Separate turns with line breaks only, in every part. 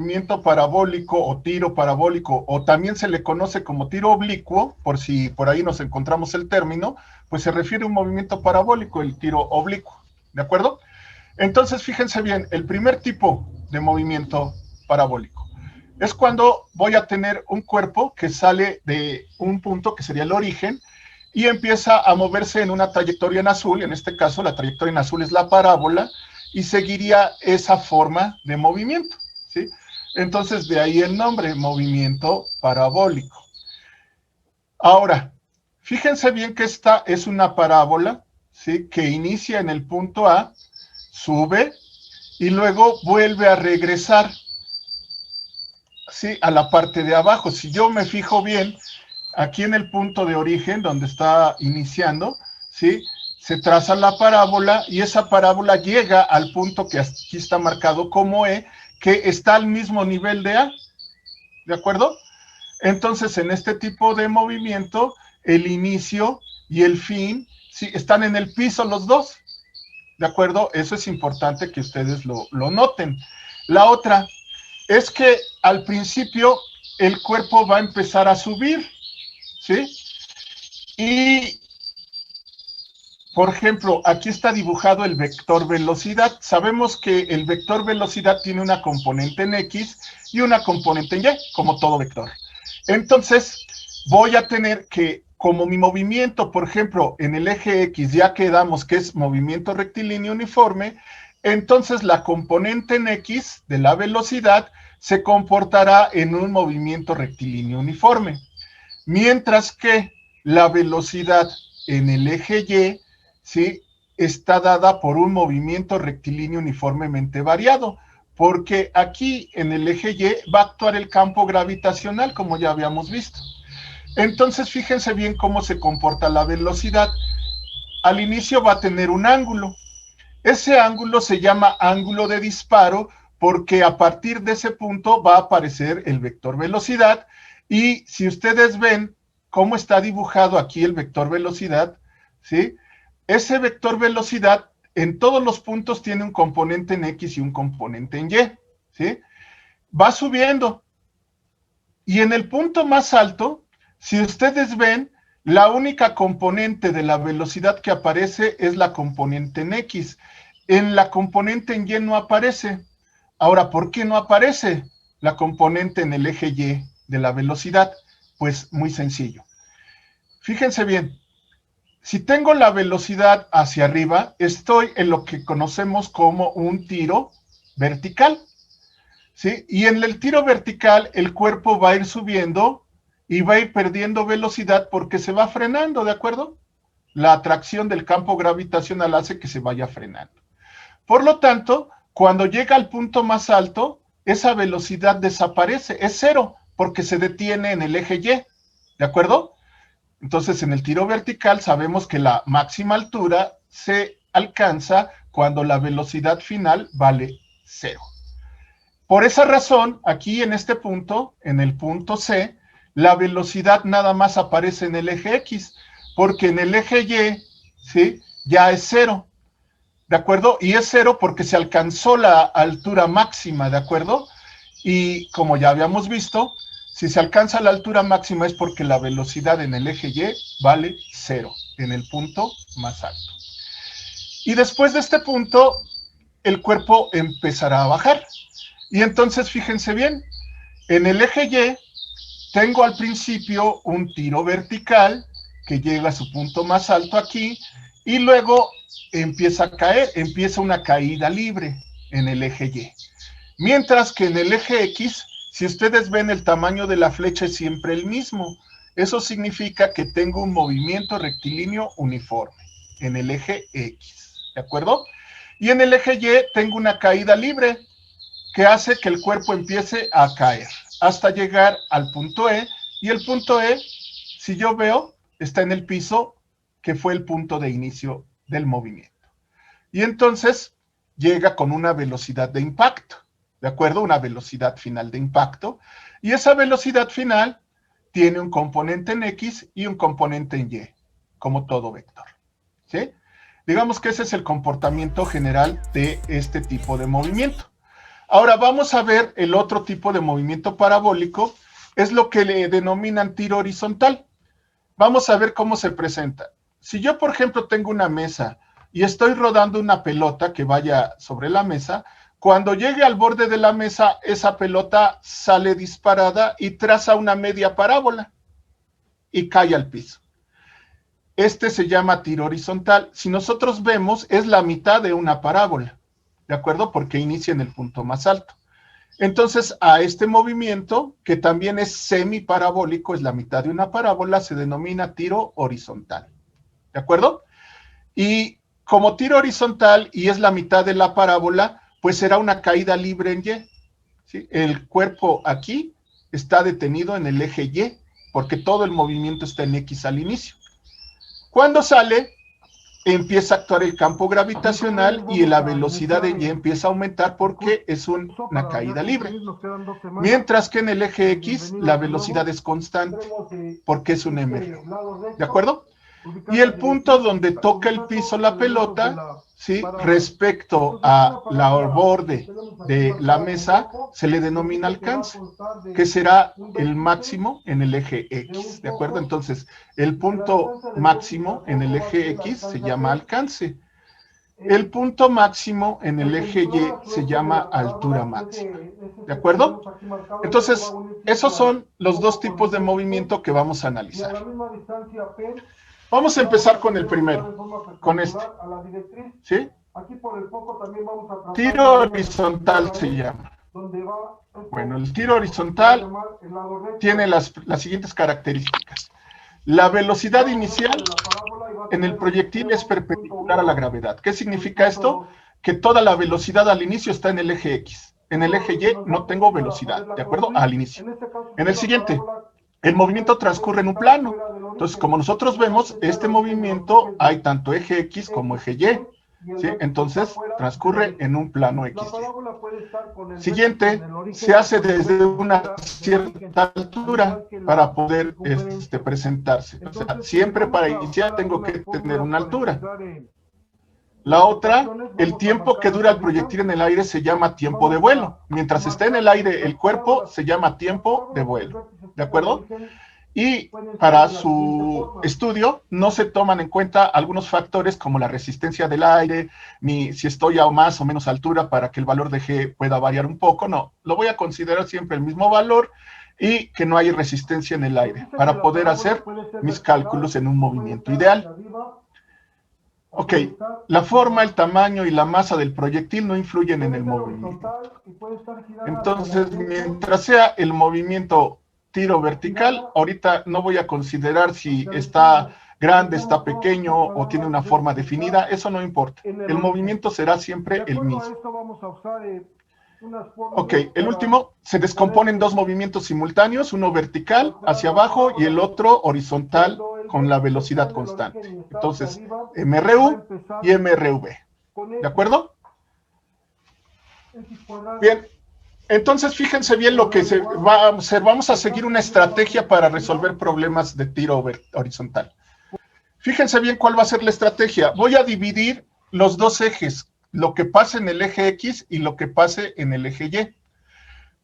movimiento parabólico o tiro parabólico, o también se le conoce como tiro oblicuo, por si por ahí nos encontramos el término, pues se refiere a un movimiento parabólico, el tiro oblicuo, ¿de acuerdo? Entonces, fíjense bien, el primer tipo de movimiento parabólico es cuando voy a tener un cuerpo que sale de un punto que sería el origen y empieza a moverse en una trayectoria en azul. En este caso, la trayectoria en azul es la parábola y seguiría esa forma de movimiento, ¿sí? Entonces, de ahí el nombre, movimiento parabólico. Ahora, fíjense bien que esta es una parábola, ¿sí?, que inicia en el punto A, sube y luego vuelve a regresar, ¿sí?, a la parte de abajo. Si yo me fijo bien, aquí en el punto de origen, donde está iniciando, ¿sí?, se traza la parábola y esa parábola llega al punto que aquí está marcado como E, que está al mismo nivel de A, ¿de acuerdo? Entonces, en este tipo de movimiento, el inicio y el fin, ¿sí?, están en el piso los dos, ¿de acuerdo? Eso es importante que ustedes lo noten. La otra es que al principio el cuerpo va a empezar a subir, ¿sí? Y, por ejemplo, aquí está dibujado el vector velocidad. Sabemos que el vector velocidad tiene una componente en X y una componente en Y, como todo vector. Entonces, voy a tener que, como mi movimiento, por ejemplo, en el eje X ya quedamos que es movimiento rectilíneo uniforme, entonces la componente en X de la velocidad se comportará en un movimiento rectilíneo uniforme. Mientras que la velocidad en el eje Y, ¿sí?, está dada por un movimiento rectilíneo uniformemente variado, porque aquí en el eje Y va a actuar el campo gravitacional, como ya habíamos visto. Entonces, fíjense bien cómo se comporta la velocidad. Al inicio va a tener un ángulo. Ese ángulo se llama ángulo de disparo porque a partir de ese punto va a aparecer el vector velocidad y si ustedes ven cómo está dibujado aquí el vector velocidad, ¿sí?, ese vector velocidad en todos los puntos tiene un componente en X y un componente en Y, ¿sí? Va subiendo y en el punto más alto, si ustedes ven, la única componente de la velocidad que aparece es la componente en X. En la componente en Y no aparece. Ahora, ¿por qué no aparece la componente en el eje Y de la velocidad? Pues muy sencillo. Fíjense bien, si tengo la velocidad hacia arriba, estoy en lo que conocemos como un tiro vertical, ¿sí? Y en el tiro vertical el cuerpo va a ir subiendo y va a ir perdiendo velocidad porque se va frenando, ¿de acuerdo? La atracción del campo gravitacional hace que se vaya frenando. Por lo tanto, cuando llega al punto más alto, esa velocidad desaparece, es cero, porque se detiene en el eje Y, ¿de acuerdo? Entonces, en el tiro vertical sabemos que la máxima altura se alcanza cuando la velocidad final vale cero. Por esa razón, aquí en este punto, en el punto C, la velocidad nada más aparece en el eje X, porque en el eje Y, ¿sí?, ya es cero, ¿de acuerdo? Y es cero porque se alcanzó la altura máxima, ¿de acuerdo? Y como ya habíamos visto, si se alcanza la altura máxima es porque la velocidad en el eje Y vale cero, en el punto más alto. Y después de este punto, el cuerpo empezará a bajar. Y entonces, fíjense bien, en el eje Y tengo al principio un tiro vertical que llega a su punto más alto aquí y luego empieza a caer, empieza una caída libre en el eje Y. Mientras que en el eje X, si ustedes ven, el tamaño de la flecha es siempre el mismo. Eso significa que tengo un movimiento rectilíneo uniforme en el eje X, ¿de acuerdo? Y en el eje Y tengo una caída libre que hace que el cuerpo empiece a caer hasta llegar al punto E, y el punto E, si yo veo, está en el piso, que fue el punto de inicio del movimiento. Y entonces llega con una velocidad de impacto, ¿de acuerdo? Una velocidad final de impacto, y esa velocidad final tiene un componente en X y un componente en Y, como todo vector, ¿sí? Digamos que ese es el comportamiento general de este tipo de movimiento. Ahora vamos a ver el otro tipo de movimiento parabólico, es lo que le denominan tiro horizontal. Vamos a ver cómo se presenta. Si yo, por ejemplo, tengo una mesa y estoy rodando una pelota que vaya sobre la mesa, cuando llegue al borde de la mesa, esa pelota sale disparada y traza una media parábola y cae al piso. Este se llama tiro horizontal. Si nosotros vemos, es la mitad de una parábola, ¿de acuerdo? Porque inicia en el punto más alto. Entonces, a este movimiento, que también es semiparabólico, es la mitad de una parábola, se denomina tiro horizontal, ¿de acuerdo? Y como tiro horizontal y es la mitad de la parábola, pues será una caída libre en Y, ¿sí? El cuerpo aquí está detenido en el eje Y, porque todo el movimiento está en X al inicio. Cuando sale, empieza a actuar el campo gravitacional y la velocidad de Y empieza a aumentar porque es una caída libre. Mientras que en el eje X la velocidad es constante porque es un MR. ¿De acuerdo? Y el punto donde toca el piso la pelota, ¿sí? Respecto a la borde de la mesa, se le denomina alcance, que será el máximo en el eje X, ¿de acuerdo? Entonces, el punto máximo en el eje X se llama alcance. El punto máximo en el eje Y se llama altura máxima, ¿de acuerdo? Entonces, esos son los dos tipos de movimiento que vamos a analizar. Vamos a empezar con el primero, con este, ¿sí? Tiro horizontal se llama. Bueno, el tiro horizontal tiene las siguientes características. La velocidad inicial en el proyectil es perpendicular a la gravedad. ¿Qué significa esto? Que toda la velocidad al inicio está en el eje X. En el eje Y no tengo velocidad, ¿de acuerdo? Al inicio. En el siguiente, el movimiento transcurre en un plano. Entonces, como nosotros vemos, este movimiento hay tanto eje X como eje Y, ¿sí? Entonces, transcurre en un plano XY. Siguiente, se hace desde una cierta altura para poder presentarse. O sea, siempre para iniciar tengo que tener una altura. La otra, el tiempo que dura el proyectil en el aire se llama tiempo de vuelo. Mientras está en el aire el cuerpo, se llama tiempo de vuelo. ¿De acuerdo? Y para su estudio no se toman en cuenta algunos factores como la resistencia del aire, ni si estoy a más o menos altura para que el valor de G pueda variar un poco. No, lo voy a considerar siempre el mismo valor y que no hay resistencia en el aire para poder hacer mis cálculos en un movimiento ideal. Ok, la forma, el tamaño y la masa del proyectil no influyen en el movimiento. Entonces, mientras sea el movimiento tiro vertical, ahorita no voy a considerar si está grande, está pequeño o tiene una forma definida, eso no importa. El movimiento será siempre el mismo. Ok, el último se descompone en dos movimientos simultáneos, uno vertical hacia abajo y el otro horizontal con la velocidad constante. Entonces, MRU y MRV. ¿De acuerdo? Bien, entonces fíjense bien lo que se va a hacer. Vamos a seguir una estrategia para resolver problemas de tiro horizontal. Fíjense bien cuál va a ser la estrategia. Voy a dividir los dos ejes, lo que pase en el eje X y lo que pase en el eje Y.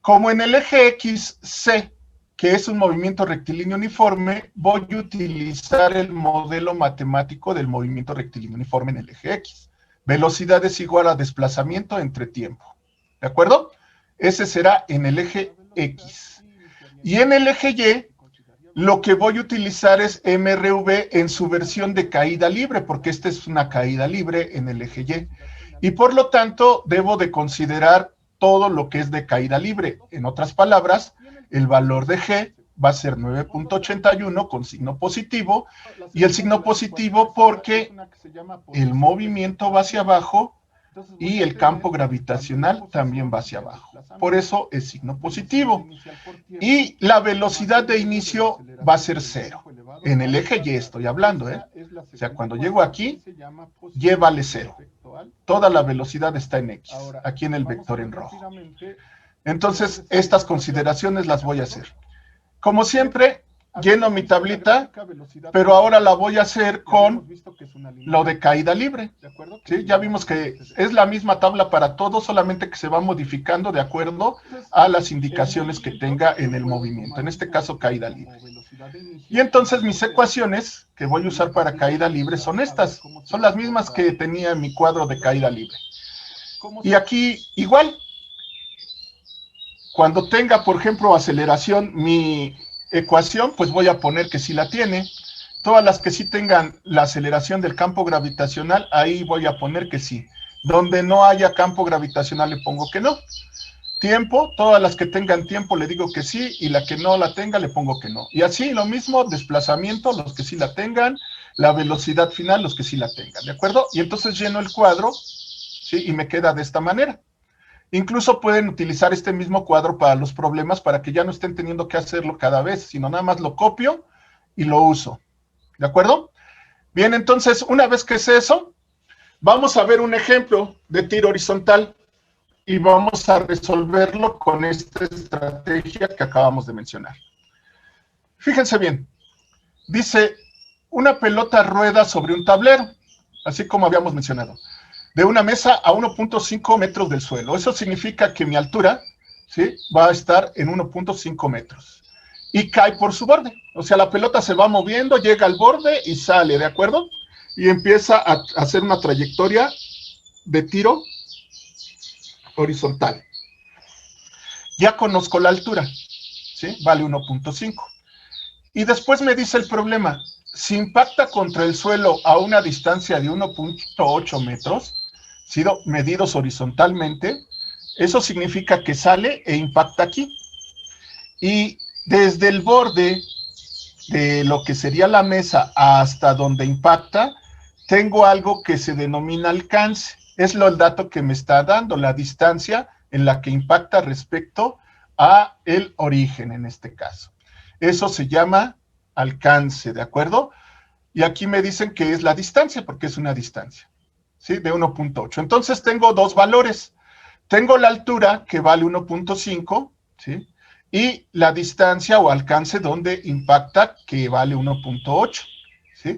Como en el eje X, C, que es un movimiento rectilíneo uniforme, voy a utilizar el modelo matemático del movimiento rectilíneo uniforme en el eje X. Velocidad es igual a desplazamiento entre tiempo. ¿De acuerdo? Ese será en el eje X. Y en el eje Y, lo que voy a utilizar es MRV en su versión de caída libre, porque esta es una caída libre en el eje Y. Y por lo tanto, debo de considerar todo lo que es de caída libre. En otras palabras, el valor de G va a ser 9.81 con signo positivo, y el signo positivo porque el movimiento va hacia abajo y el campo gravitacional también va hacia abajo. Por eso es signo positivo. Y la velocidad de inicio va a ser 0. En el eje Y estoy hablando, ¿eh? O sea, cuando llego aquí, Y vale 0. Toda la velocidad está en X, aquí en el vector en rojo. Entonces, estas consideraciones las voy a hacer. Como siempre, lleno mi tablita, pero ahora la voy a hacer con lo de caída libre. ¿Sí? Ya vimos que es la misma tabla para todos, solamente que se va modificando de acuerdo a las indicaciones que tenga en el movimiento, en este caso caída libre. Y entonces mis ecuaciones que voy a usar para caída libre son estas, son las mismas que tenía en mi cuadro de caída libre. Y aquí igual, cuando tenga, por ejemplo, aceleración, mi ecuación, pues voy a poner que sí la tiene. Todas las que sí tengan la aceleración del campo gravitacional, ahí voy a poner que sí. Donde no haya campo gravitacional le pongo que no. Tiempo, todas las que tengan tiempo le digo que sí, y la que no la tenga le pongo que no. Y así lo mismo, desplazamiento, los que sí la tengan, la velocidad final, los que sí la tengan, ¿de acuerdo? Y entonces lleno el cuadro, ¿sí? Y me queda de esta manera. Incluso pueden utilizar este mismo cuadro para los problemas, para que ya no estén teniendo que hacerlo cada vez, sino nada más lo copio y lo uso, ¿de acuerdo? Bien, entonces, una vez que es eso, vamos a ver un ejemplo de tiro horizontal y vamos a resolverlo con esta estrategia que acabamos de mencionar. Fíjense bien, dice, una pelota rueda sobre un tablero, así como habíamos mencionado, de una mesa a 1.5 metros del suelo. Eso significa que mi altura, ¿sí?, va a estar en 1.5 metros. Y cae por su borde. O sea, la pelota se va moviendo, llega al borde y sale, ¿de acuerdo? Y empieza a hacer una trayectoria de tiro horizontal. Ya conozco la altura, ¿sí? Vale 1.5. Y después me dice el problema, si impacta contra el suelo a una distancia de 1.8 metros, sido medidos horizontalmente, eso significa que sale e impacta aquí. Y desde el borde de lo que sería la mesa hasta donde impacta, tengo algo que se denomina alcance. Es el dato que me está dando, la distancia en la que impacta respecto a el origen en este caso. Eso se llama alcance, ¿de acuerdo? Y aquí me dicen que es la distancia, porque es una distancia, ¿sí? De 1.8. Entonces tengo dos valores. Tengo la altura, que vale 1.5, ¿sí? Y la distancia o alcance donde impacta, que vale 1.8, ¿sí?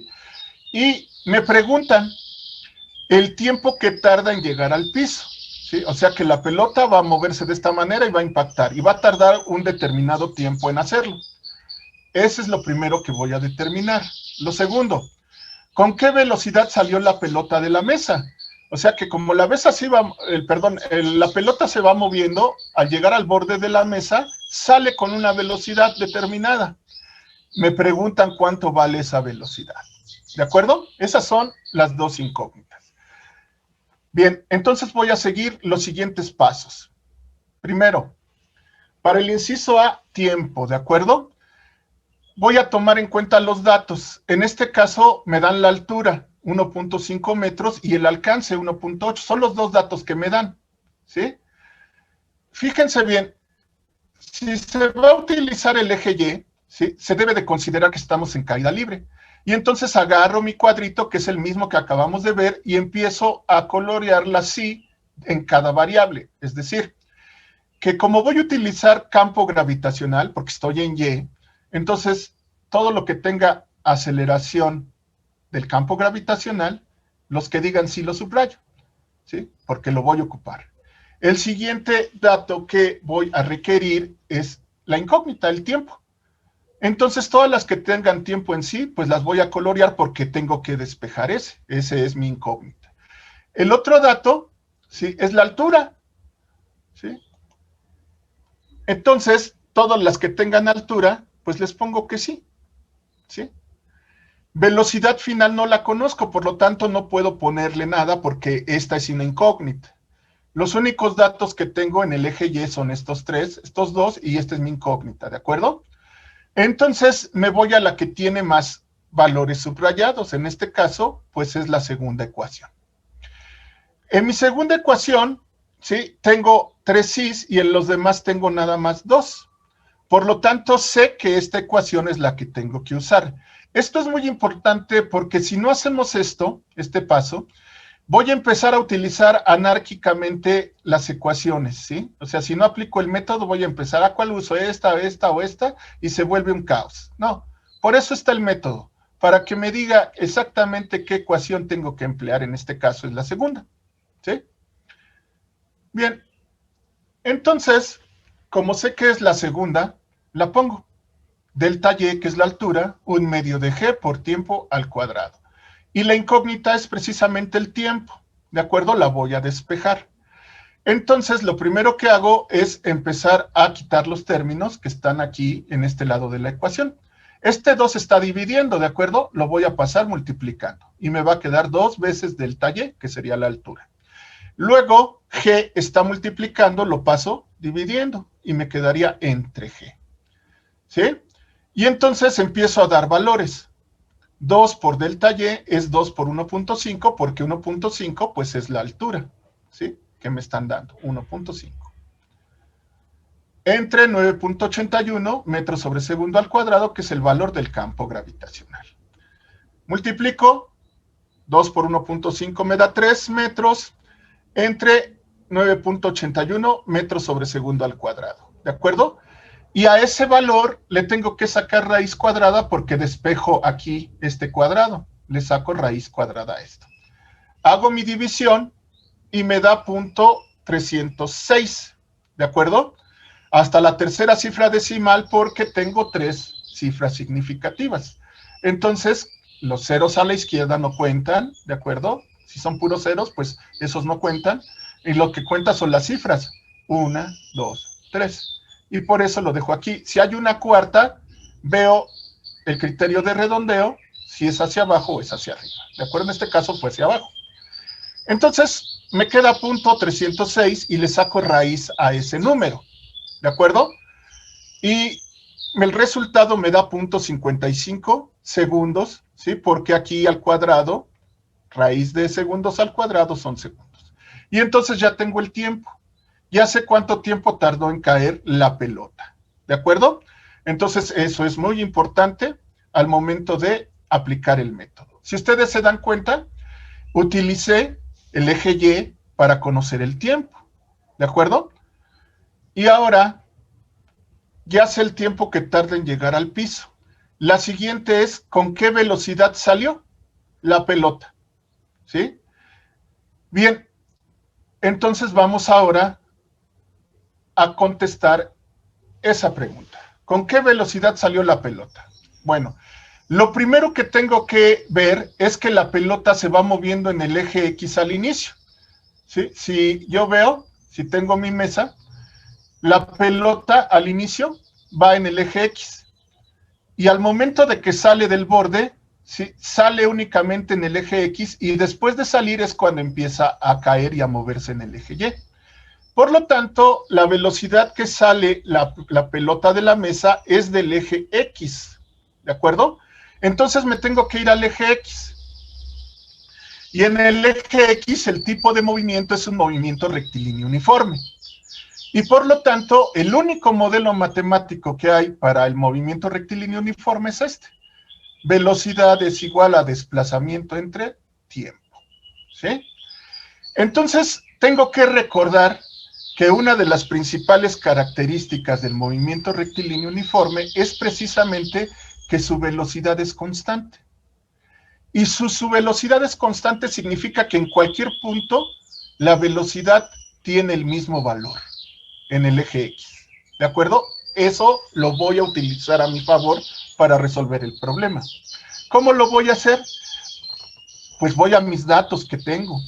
Y me preguntan el tiempo que tarda en llegar al piso, ¿sí? O sea que la pelota va a moverse de esta manera y va a impactar, y va a tardar un determinado tiempo en hacerlo. Ese es lo primero que voy a determinar. Lo segundo, ¿con qué velocidad salió la pelota de la mesa? O sea que como la mesa se va, la pelota se va moviendo, al llegar al borde de la mesa, sale con una velocidad determinada. Me preguntan cuánto vale esa velocidad. ¿De acuerdo? Esas son las dos incógnitas. Bien, entonces voy a seguir los siguientes pasos. Primero, para el inciso A, tiempo, ¿de acuerdo? Voy a tomar en cuenta los datos. En este caso me dan la altura, 1.5 metros, y el alcance, 1.8. Son los dos datos que me dan, ¿sí? Fíjense bien, si se va a utilizar el eje Y, ¿sí?, se debe de considerar que estamos en caída libre. Y entonces agarro mi cuadrito, que es el mismo que acabamos de ver, y empiezo a colorearla así en cada variable. Es decir, que como voy a utilizar campo gravitacional, porque estoy en Y, entonces todo lo que tenga aceleración del campo gravitacional, los que digan sí lo subrayo, ¿sí?, porque lo voy a ocupar. El siguiente dato que voy a requerir es la incógnita, el tiempo. Entonces todas las que tengan tiempo en sí, pues las voy a colorear porque tengo que despejar ese es mi incógnita. El otro dato, ¿sí?, es la altura, ¿sí? Entonces, todas las que tengan altura, pues les pongo que sí, ¿sí? Velocidad final no la conozco, por lo tanto no puedo ponerle nada porque esta es una incógnita. Los únicos datos que tengo en el eje Y son estos tres, estos dos, y esta es mi incógnita, ¿de acuerdo? Entonces me voy a la que tiene más valores subrayados. En este caso, pues es la segunda ecuación. En mi segunda ecuación, ¿sí?, tengo 3 sí's y en los demás tengo nada más 2. Por lo tanto, sé que esta ecuación es la que tengo que usar. Esto es muy importante porque si no hacemos esto, este paso, voy a empezar a utilizar anárquicamente las ecuaciones, ¿sí? O sea, si no aplico el método, voy a empezar, ¿a cuál uso? Esta o esta, y se vuelve un caos. No, por eso está el método, para que me diga exactamente qué ecuación tengo que emplear, en este caso es la segunda, ¿sí? Bien, entonces, como sé que es la segunda, la pongo. Delta y, que es la altura, 1/2 de g por tiempo al cuadrado. Y la incógnita es precisamente el tiempo, ¿de acuerdo? La voy a despejar. Entonces, lo primero que hago es empezar a quitar los términos que están aquí en este lado de la ecuación. Este 2 está dividiendo, ¿de acuerdo? Lo voy a pasar multiplicando. Y me va a quedar 2 veces delta y, que sería la altura. Luego, g está multiplicando, lo paso dividiendo. Y me quedaría entre g. ¿Sí? Y entonces empiezo a dar valores. 2 por delta y es 2 por 1.5, porque 1.5 pues es la altura, ¿sí? Que me están dando, 1.5. Entre 9.81 metros sobre segundo al cuadrado, que es el valor del campo gravitacional. Multiplico, 2 por 1.5 me da 3 metros, entre 9.81 metros sobre segundo al cuadrado, ¿de acuerdo? Y a ese valor le tengo que sacar raíz cuadrada porque despejo aquí este cuadrado. Le saco raíz cuadrada a esto. Hago mi división y me da 0.306, ¿de acuerdo? Hasta la tercera cifra decimal porque tengo 3 cifras significativas. Entonces, los ceros a la izquierda no cuentan, ¿de acuerdo? Si son puros ceros, pues esos no cuentan. Y lo que cuenta son las cifras. 1, 2, 3. Y por eso lo dejo aquí. Si hay una cuarta, veo el criterio de redondeo, si es hacia abajo o es hacia arriba. ¿De acuerdo? En este caso fue hacia abajo. Entonces, me queda 0.306 y le saco raíz a ese número. ¿De acuerdo? Y el resultado me da 0.55 segundos, ¿sí? Porque aquí al cuadrado, raíz de segundos al cuadrado son segundos. Y entonces ya tengo el tiempo. Ya sé cuánto tiempo tardó en caer la pelota, ¿de acuerdo? Entonces, eso es muy importante al momento de aplicar el método. Si ustedes se dan cuenta, utilicé el eje Y para conocer el tiempo, ¿de acuerdo? Y ahora, ya sé el tiempo que tarda en llegar al piso. La siguiente es, ¿con qué velocidad salió la pelota? ¿Sí? Bien, entonces vamos ahora a contestar esa pregunta. ¿Con qué velocidad salió la pelota? Bueno, lo primero que tengo que ver es que la pelota se va moviendo en el eje X al inicio. ¿Sí? Si yo veo, si tengo mi mesa, la pelota al inicio va en el eje X. Y al momento de que sale del borde, ¿sí? Sale únicamente en el eje X y después de salir es cuando empieza a caer y a moverse en el eje Y. Por lo tanto, la velocidad que sale la pelota de la mesa es del eje X, ¿de acuerdo? Entonces me tengo que ir al eje X. Y en el eje X el tipo de movimiento es un movimiento rectilíneo uniforme. Y por lo tanto, el único modelo matemático que hay para el movimiento rectilíneo uniforme es este. Velocidad es igual a desplazamiento entre tiempo, ¿sí? Entonces, tengo que recordar que una de las principales características del movimiento rectilíneo uniforme es precisamente que su velocidad es constante. Y su velocidad es constante significa que en cualquier punto la velocidad tiene el mismo valor en el eje X. ¿De acuerdo? Eso lo voy a utilizar a mi favor para resolver el problema. ¿Cómo lo voy a hacer? Pues voy a mis datos que tengo.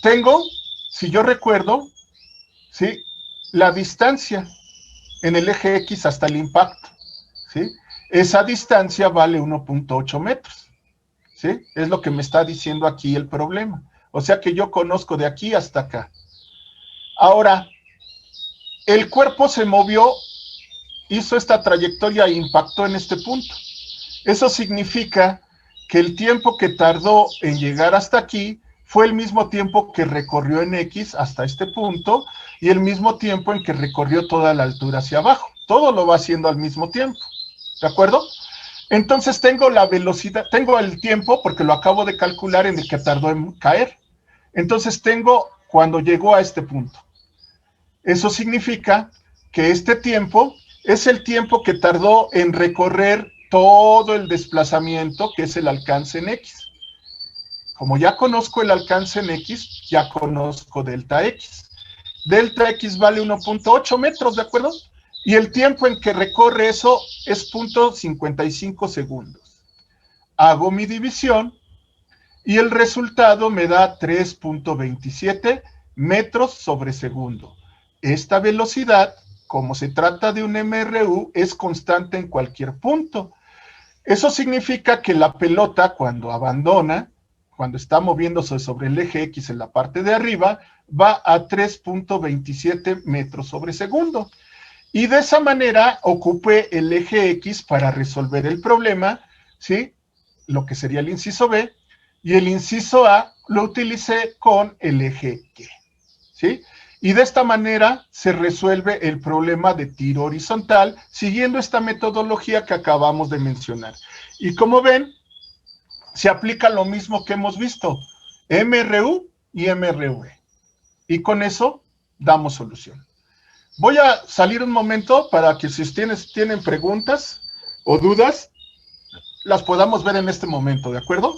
Tengo, si yo recuerdo, ¿sí? La distancia en el eje X hasta el impacto, ¿sí? Esa distancia vale 1.8 metros, ¿sí? Es lo que me está diciendo aquí el problema. O sea que yo conozco de aquí hasta acá. Ahora, el cuerpo se movió, hizo esta trayectoria e impactó en este punto. Eso significa que el tiempo que tardó en llegar hasta aquí fue el mismo tiempo que recorrió en X hasta este punto y el mismo tiempo en que recorrió toda la altura hacia abajo. Todo lo va haciendo al mismo tiempo, ¿de acuerdo? Entonces tengo la velocidad, tengo el tiempo porque lo acabo de calcular en el que tardó en caer. Entonces tengo cuando llegó a este punto. Eso significa que este tiempo es el tiempo que tardó en recorrer todo el desplazamiento, que es el alcance en X. Como ya conozco el alcance en X, ya conozco delta X. Delta X vale 1.8 metros, ¿de acuerdo? Y el tiempo en que recorre eso es 0.55 segundos. Hago mi división y el resultado me da 3.27 metros sobre segundo. Esta velocidad, como se trata de un MRU, es constante en cualquier punto. Eso significa que la pelota, cuando abandona, cuando está moviéndose sobre el eje X en la parte de arriba, va a 3.27 metros sobre segundo. Y de esa manera ocupé el eje X para resolver el problema, ¿sí? Lo que sería el inciso B, y el inciso A lo utilicé con el eje Y, ¿sí? Y de esta manera se resuelve el problema de tiro horizontal siguiendo esta metodología que acabamos de mencionar. Y como ven, se aplica lo mismo que hemos visto, MRU y MRV. Y con eso damos solución. Voy a salir un momento para que si ustedes tienen preguntas o dudas, las podamos ver en este momento, ¿de acuerdo?